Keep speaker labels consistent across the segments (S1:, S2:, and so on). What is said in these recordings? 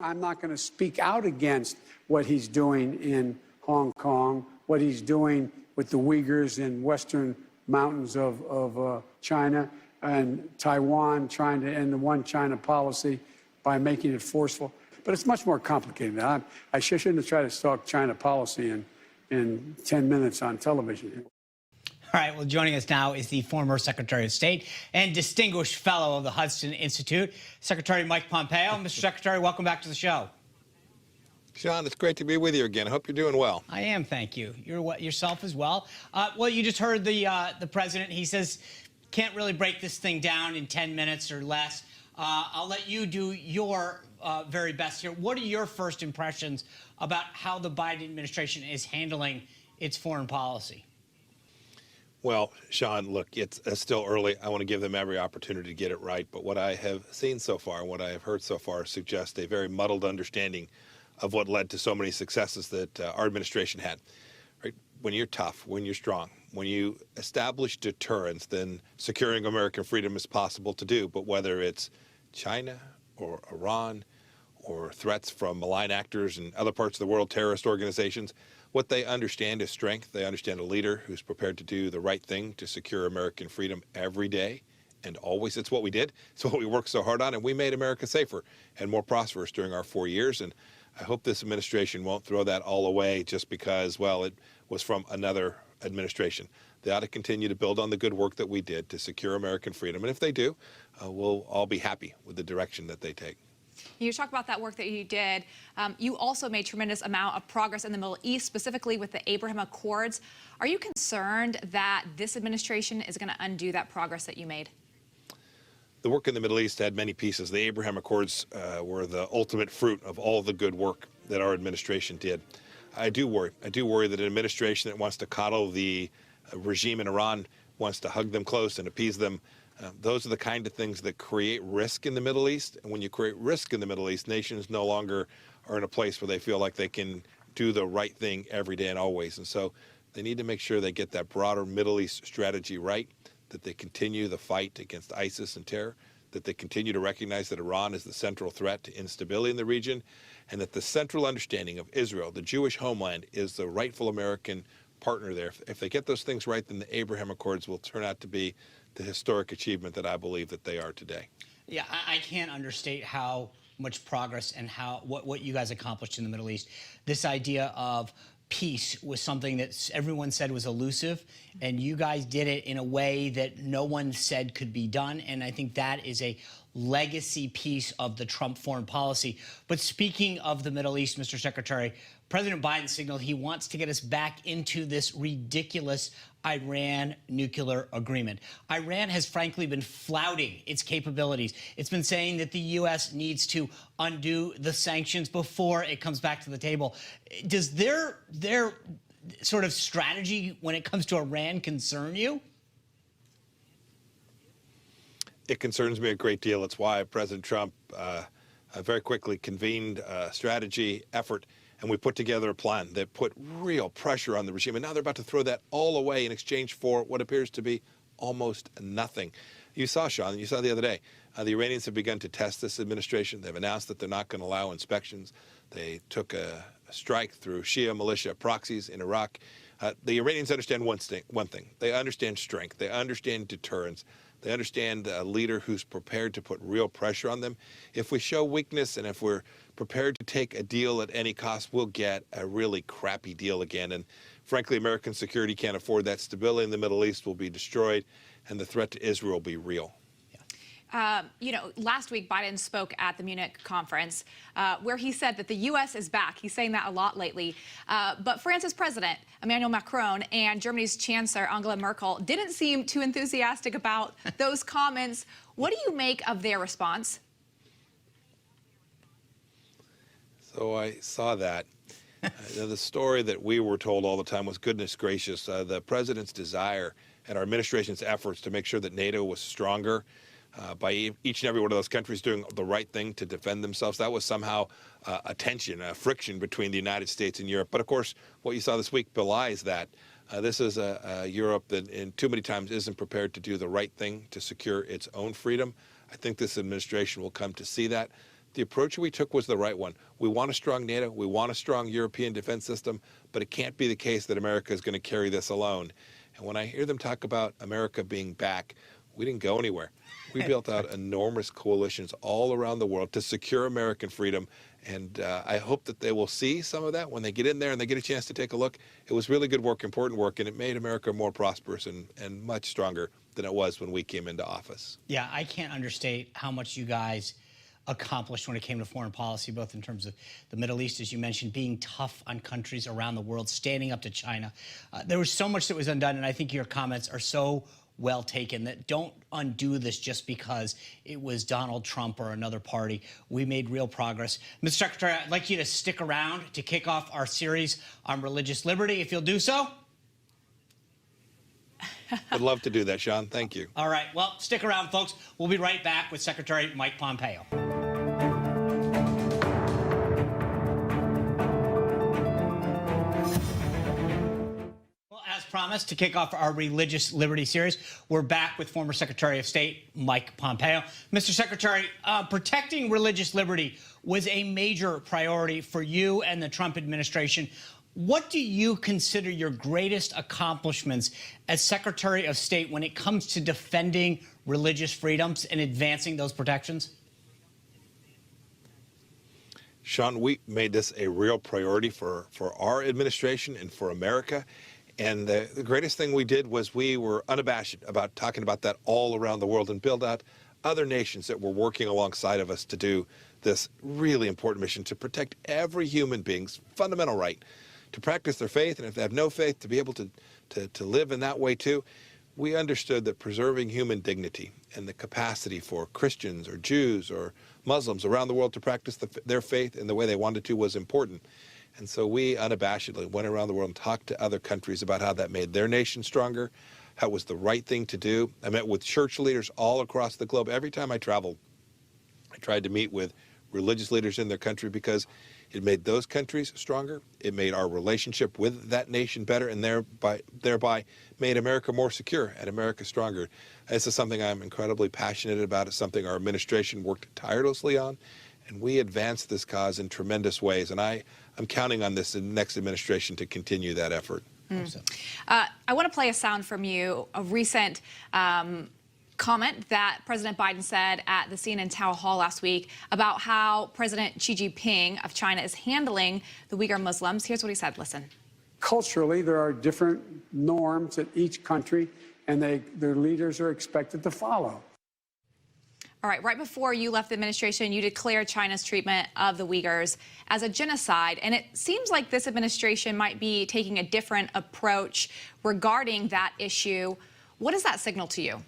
S1: I'm not going to speak out against what he's doing in Hong Kong, what he's doing with the Uyghurs in western mountains of China, and Taiwan trying to end the one China policy by making it forceful. But it's much more complicated than that. I shouldn't have tried to talk China policy in 10 minutes on television.
S2: All right, well, joining us now is the former Secretary of State and distinguished fellow of the Hudson Institute, Secretary Mike Pompeo. Mr. Secretary, welcome back to the show.
S3: Sean, it's great to be with you again. I hope you're doing well.
S2: I am, thank you. You're yourself as well. Well, you just heard the president. He says can't really break this thing down in 10 minutes or less. I'll let you do your very best here. What are your first impressions about how the Biden administration is handling its foreign policy?
S3: Well, Sean, look, it's still early. I want to give them every opportunity to get it right. But what I have seen so far, what I have heard so far, suggests a very muddled understanding of what led to so many successes that our administration had. Right? When you're tough, when you're strong, when you establish deterrence, then securing American freedom is possible to do. But whether it's China or Iran or threats from malign actors in other parts of the world, terrorist organizations, what they understand is strength. They understand a leader who's prepared to do the right thing to secure American freedom every day and always. It's what we did. It's what we worked so hard on, and we made America safer and more prosperous during our 4 years. And I hope this administration won't throw that all away just because, well, it was from another administration. They ought to continue to build on the good work that we did to secure American freedom. And if they do, we'll all be happy with the direction that they take.
S4: You talk about that work that you did. You also made tremendous amount of progress in the Middle East, specifically with the Abraham Accords. Are you concerned that this administration is going to undo that progress that you made?
S3: The work in the Middle East had many pieces. The Abraham Accords were the ultimate fruit of all the good work that our administration did. I do worry. I do worry that an administration that wants to coddle the regime in Iran, wants to hug them close and appease them. Those are the kind of things that create risk in the Middle East. And when you create risk in the Middle East, nations no longer are in a place where they feel like they can do the right thing every day and always. And so they need to make sure they get that broader Middle East strategy right, that they continue the fight against ISIS and terror, that they continue to recognize that Iran is the central threat to instability in the region, and that the central understanding of Israel, the Jewish homeland, is the rightful American partner there. If they get those things right, then the Abraham Accords will turn out to be the historic achievement that I believe that they are today.
S2: Yeah, I can't understate how much progress and what you guys accomplished in the Middle East. This idea of peace was something that everyone said was elusive, and you guys did it in a way that no one said could be done, and I think that is a legacy piece of the Trump foreign policy. But speaking of the Middle East, Mr. Secretary, President Biden signaled he wants to get us back into this ridiculous Iran nuclear agreement. Iran has frankly been flouting its capabilities. It's been saying that the U.S. needs to undo the sanctions before it comes back to the table. Does their sort of strategy when it comes to Iran concern you?
S3: It concerns me a great deal. It's why President Trump very quickly convened a strategy effort, and we put together a plan that put real pressure on the regime. And now they're about to throw that all away in exchange for what appears to be almost nothing. You saw, Sean, you saw the other day, the Iranians have begun to test this administration. They've announced that they're not going to allow inspections. They took a strike through Shia militia proxies in Iraq. The Iranians understand one thing. They understand strength. They understand deterrence. They understand a leader who's prepared to put real pressure on them. If we show weakness and if we're prepared to take a deal at any cost, we'll get a really crappy deal again. And frankly, American security can't afford that. Stability in the Middle East will be destroyed, and the threat to Israel will be real.
S4: You know, last week Biden spoke at the Munich conference where he said that the U.S. is back. He's saying that a lot lately. But France's president, Emmanuel Macron, and Germany's Chancellor, Angela Merkel, didn't seem too enthusiastic about those comments. What do you make of their response?
S3: So I saw that. The story that we were told all the time was, goodness gracious, the president's desire and our administration's efforts to make sure that NATO was stronger by each and every one of those countries doing the right thing to defend themselves. That was somehow a tension, a friction between the United States and Europe. But of course, what you saw this week belies that. This is a Europe that in too many times isn't prepared to do the right thing to secure its own freedom. I think this administration will come to see that. The approach we took was the right one. We want a strong NATO. We want a strong European defense system, but it can't be the case that America is going to carry this alone. And when I hear them talk about America being back, we didn't go anywhere. We built out enormous coalitions all around the world to secure American freedom. And I hope that they will see some of that when they get in there and they get a chance to take a look. It was really good work, important work, and it made America more prosperous and much stronger than it was when we came into office.
S2: Yeah, I can't understate how much you guys accomplished when it came to foreign policy, both in terms of the Middle East, as you mentioned, being tough on countries around the world, standing up to China. There was so much that was undone, and I think your comments are so well taken that don't undo this just because it was Donald Trump or another party. We made real progress. Mr. Secretary, I'd like you to stick around to kick off our series on religious liberty, if you'll do so.
S3: I'd love to do that, Sean. Thank you.
S2: All right. Well, stick around, folks. We'll be right back with Secretary Mike Pompeo. As promised, to kick off our religious liberty series, we're back with former Secretary of State Mike Pompeo. Mr. Secretary, protecting religious liberty was a major priority for you and the Trump administration. What do you consider your greatest accomplishments as Secretary of State when it comes to defending religious freedoms and advancing those protections?
S3: Sean, we made this a real priority for our administration and for America. And the greatest thing we did was we were unabashed about talking about that all around the world and build out other nations that were working alongside of us to do this really important mission to protect every human being's fundamental right to practice their faith, and if they have no faith, to be able to live in that way too. We understood that preserving human dignity and the capacity for Christians or Jews or Muslims around the world to practice their faith in the way they wanted to was important. And so we unabashedly went around the world and talked to other countries about how that made their nation stronger, how it was the right thing to do. I met with church leaders all across the globe. Every time I traveled, I tried to meet with religious leaders in their country because it made those countries stronger. It made our relationship with that nation better, and thereby made America more secure and America stronger. This is something I'm incredibly passionate about. It's something our administration worked tirelessly on, and we advanced this cause in tremendous ways. And I'm counting on this next administration to continue that effort.
S4: I want to play a sound from you, a recent comment that President Biden said at the CNN town hall last week about how President Xi Jinping of China is handling the Uyghur Muslims. Here's what he said. Listen.
S1: Culturally, there are different norms in each country, and their leaders are expected to follow.
S4: All right, right before you left the administration, you declared China's treatment of the Uyghurs as a genocide. And it seems like this administration might be taking a different approach regarding that issue. What does that signal to you?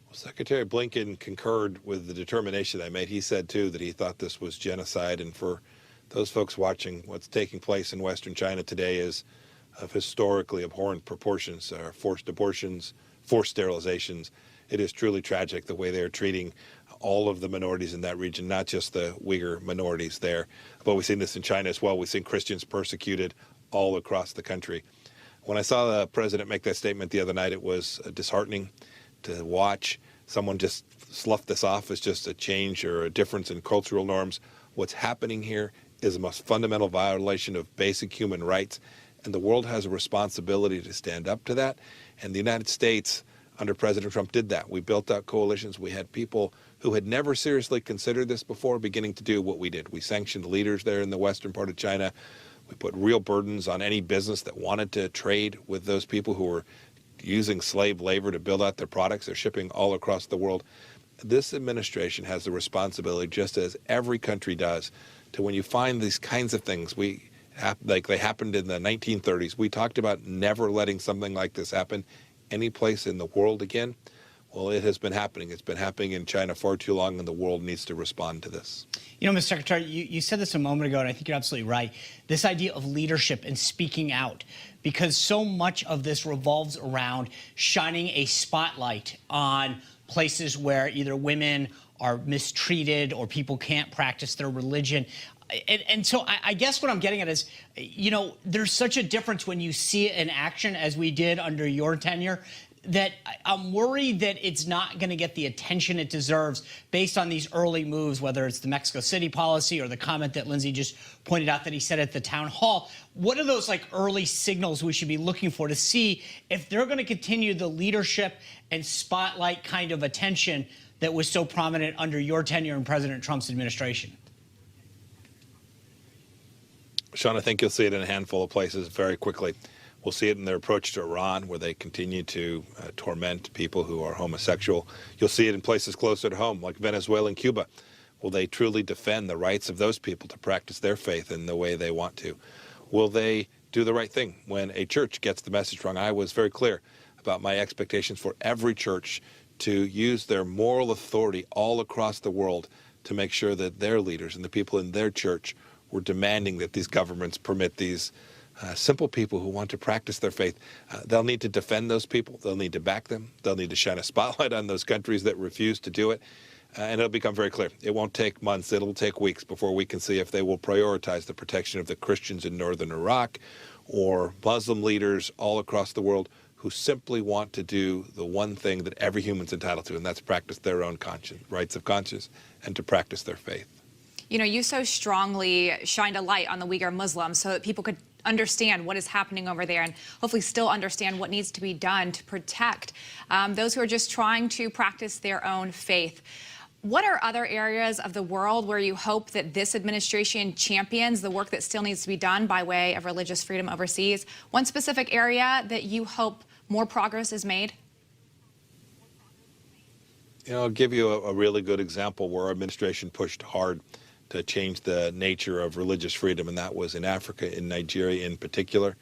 S3: Well, Secretary Blinken concurred with the determination I made. He said, too, that he thought this was genocide. And for those folks watching, what's taking place in Western China today is of historically abhorrent proportions, forced abortions, forced sterilizations. It is truly tragic the way they are treating all of the minorities in that region, not just the Uyghur minorities there. But we've seen this in China as well. We've seen Christians persecuted all across the country. When I saw the president make that statement the other night, it was disheartening to watch someone just slough this off as just a change or a difference in cultural norms. What's happening here is the most fundamental violation of basic human rights, and the world has a responsibility to stand up to that. And the United States, under President Trump, did that. We built out coalitions. We had people who had never seriously considered this before beginning to do what we did. We sanctioned leaders there in the western part of China. We put real burdens on any business that wanted to trade with those people who were using slave labor to build out their products. They're shipping all across the world. This administration has the responsibility, just as every country does, to when you find these kinds of things, like they happened in the 1930s. We talked about never letting something like this happen any place in the world again. Well, it has been happening. It's been happening in China far too long, and the world needs to respond to this.
S2: You know, Mr. Secretary, you said this a moment ago, and I think you're absolutely right. This idea of leadership and speaking out, because so much of this revolves around shining a spotlight on places where either women are mistreated or people can't practice their religion. And so I guess what I'm getting at is, you know, there's such a difference when you see it in action, as we did under your tenure. that I'm worried that it's not going to get the attention it deserves based on these early moves, whether it's the Mexico City policy or the comment that Lindsay just pointed out that he said at the town hall. What are those like early signals we should be looking for to see if they're going to continue the leadership and spotlight kind of attention that was so prominent under your tenure in President Trump's administration?
S3: Sean, I think you'll see it in a handful of places very quickly. We'll see it in their approach to Iran, where they continue to torment people who are homosexual. You'll see it in places closer to home, like Venezuela and Cuba. Will they truly defend the rights of those people to practice their faith in the way they want to? Will they do the right thing when a church gets the message wrong? I was very clear about my expectations for every church to use their moral authority all across the world to make sure that their leaders and the people in their church were demanding that these governments permit these simple people who want to practice their faith. They'll need to defend those people. They'll need to back them. They'll need to shine a spotlight on those countries that refuse to do it. And it'll become very clear. It won't take months. It'll take weeks before we can see if they will prioritize the protection of the Christians in northern Iraq or Muslim leaders all across the world who simply want to do the one thing that every human's entitled to, and that's practice their own conscience, rights of conscience, and to practice their faith.
S4: You know, you so strongly shined a light on the Uyghur Muslims so that people could understand what is happening over there and hopefully still understand what needs to be done to protect those who are just trying to practice their own faith. What are other areas of the world where you hope that this administration champions the work that still needs to be done by way of religious freedom overseas? One specific area that you hope more progress is made?
S3: You know, I'll give you a really good example where our administration pushed hard to change the nature of religious freedom, and that was in Africa, in Nigeria in particular.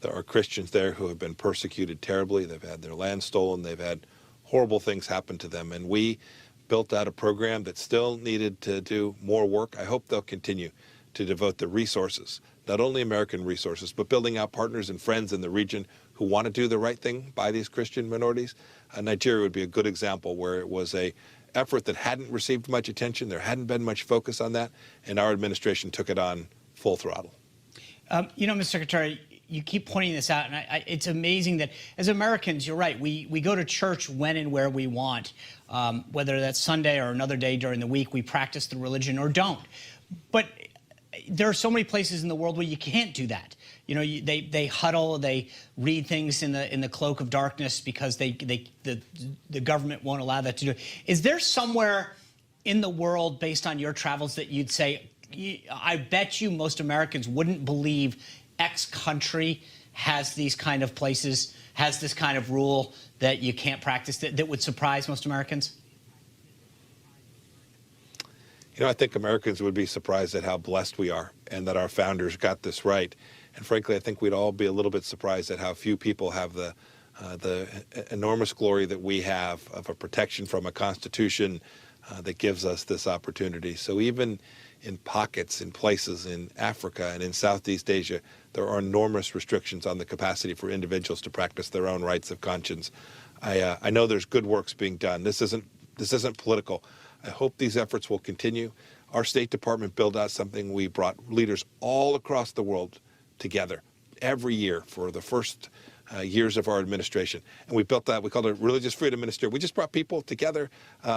S3: There are Christians there who have been persecuted terribly. They've had their land stolen. They've had horrible things happen to them. And we built out a program that still needed to do more work. I hope they'll continue to devote the resources, not only American resources, but building out partners and friends in the region who want to do the right thing by these Christian minorities. Nigeria would be a good example where it was a effort that hadn't received much attention. There hadn't been much focus on that, and our administration took it on full throttle.
S2: You know, Mr. Secretary, you keep pointing this out, and it's amazing that as Americans, you're right, we go to church when and where we want, whether that's Sunday or another day during the week, we practice the religion or don't. But there are so many places in the world where you can't do that. You know, they huddle, they read things in the cloak of darkness because the government won't allow that to do. Is there somewhere in the world, based on your travels, that you'd say, I bet you most Americans wouldn't believe X country has these kind of places, has this kind of rule that you can't practice, that would surprise most Americans?
S3: You know, I think Americans would be surprised at how blessed we are and that our founders got this right. And frankly, I think we'd all be a little bit surprised at how few people have the enormous glory that we have of a protection from a Constitution that gives us this opportunity. So even in pockets, in places in Africa and in Southeast Asia, there are enormous restrictions on the capacity for individuals to practice their own rights of conscience. I know there's good works being done. This isn't political. I hope these efforts will continue. Our State Department built out something. We brought leaders all across the world together every year for the first years of our administration. And we built that, we called it Religious Freedom Ministry. We just brought people together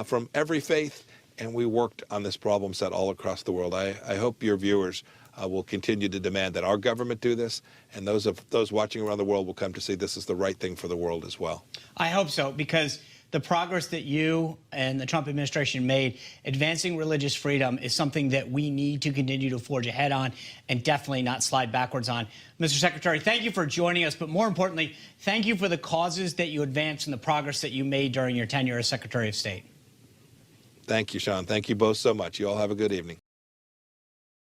S3: from every faith, and we worked on this problem set all across the world. I hope your viewers will continue to demand that our government do this, and those watching around the world will come to see this is the right thing for the world as well.
S2: I hope so, because the progress that you and the Trump administration made advancing religious freedom is something that we need to continue to forge ahead on and definitely not slide backwards on. Mr. Secretary, thank you for joining us, but more importantly, thank you for the causes that you advanced and the progress that you made during your tenure as Secretary of State.
S3: Thank you, Sean. Thank you both so much. You all have a good evening.